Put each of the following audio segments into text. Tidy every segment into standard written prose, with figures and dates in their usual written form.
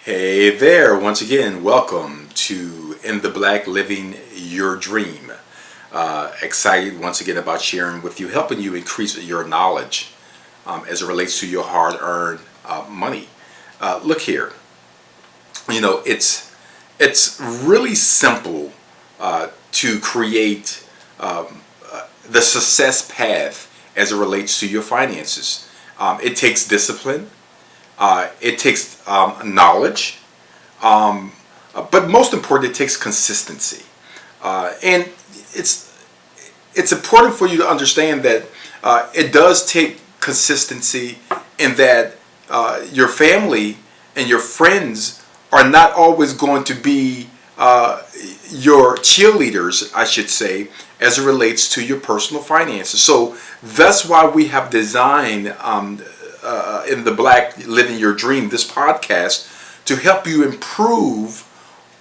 Hey there, once again, welcome to In the Black Living Your Dream. Excited once again about sharing with you, helping you increase your knowledge as it relates to your hard-earned money. Look here, it's really simple to create the success path as it relates to your finances. It takes discipline. It takes knowledge, but most important, it takes consistency. And it's important for you to understand that it does take consistency in that your family and your friends are not always going to be your cheerleaders, I should say, as it relates to your personal finances. So that's why we have designed In the Black Living Your Dream, this podcast, to help you improve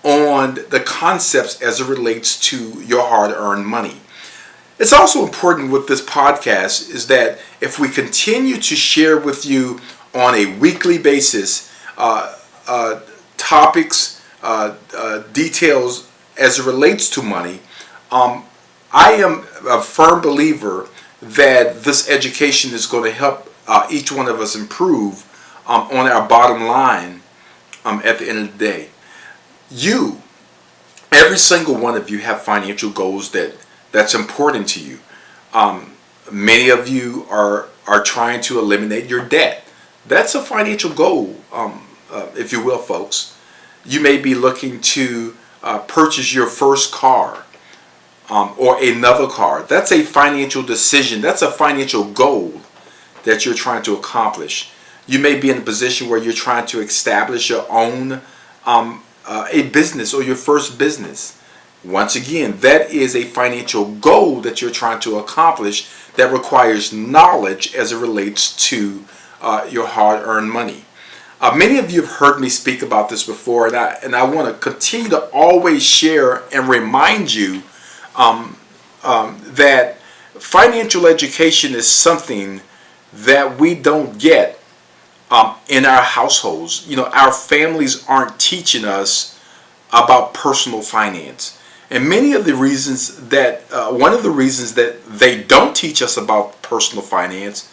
on the concepts as it relates to your hard-earned money. It's also important with this podcast is that if we continue to share with you on a weekly basis topics, details as it relates to money, I am a firm believer that this education is going to help each one of us improve on our bottom line at the end of the day. Every single one of you have financial goals that's important to you. Many of you are trying to eliminate your debt. That's a financial goal, if you will, folks. You may be looking to purchase your first car or another car. That's a financial decision. That's a financial goal that you're trying to accomplish. You may be in a position where you're trying to establish your own a business or your first business. Once again, that is a financial goal that you're trying to accomplish that requires knowledge as it relates to your hard-earned money. Many of you have heard me speak about this before, and I want to continue to always share and remind you that financial education is something that we don't get in our households. Our families aren't teaching us about personal finance. And many of the reasons one of the reasons that they don't teach us about personal finance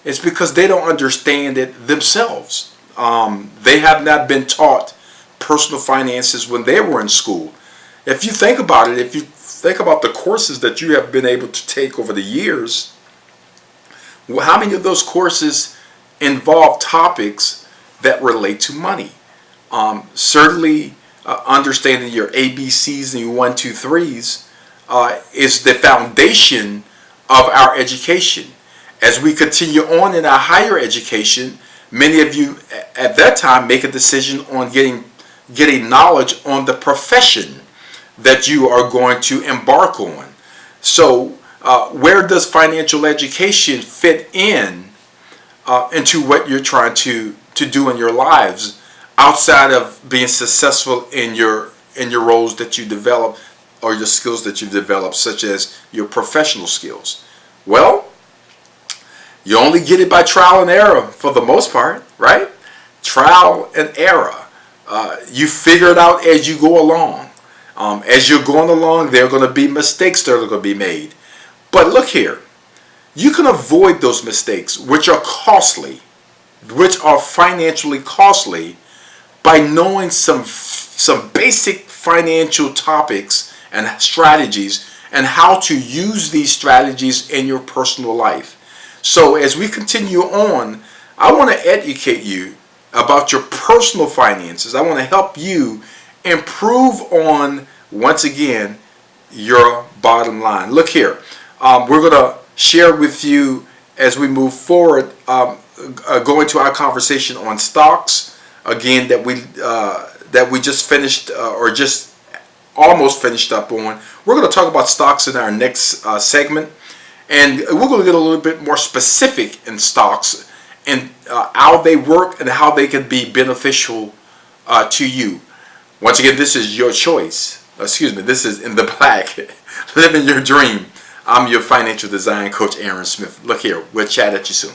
is because they don't understand it themselves. They have not been taught personal finances when they were in school. If you think about it, if you think about the courses that you have been able to take over the years, how many of those courses involve topics that relate to money? Certainly, understanding your ABCs and your 1, 2, 3s is the foundation of our education. As we continue on in our higher education, many of you at that time make a decision on getting knowledge on the profession that you are going to embark on. So where does financial education fit into what you're trying to do in your lives outside of being successful in your roles that you develop or your skills that you develop, such as your professional skills? Well, you only get it by trial and error for the most part, right? Trial and error. You figure it out as you go along. As you're going along, there are going to be mistakes that are going to be made. But look here, you can avoid those mistakes, which are costly, which are financially costly, by knowing some basic financial topics and strategies and how to use these strategies in your personal life. So as we continue on, I want to educate you about your personal finances. I want to help you improve on, once again, your bottom line. Look here. We're going to share with you as we move forward, going to our conversation on stocks, again, that we just finished or just almost finished up on. We're going to talk about stocks in our next segment, and we're going to get a little bit more specific in stocks and how they work and how they can be beneficial to you. Once again, this is your choice. This is In the Black, Living Your Dream. I'm your financial design coach, Aaron Smith. Look here, we'll chat at you soon.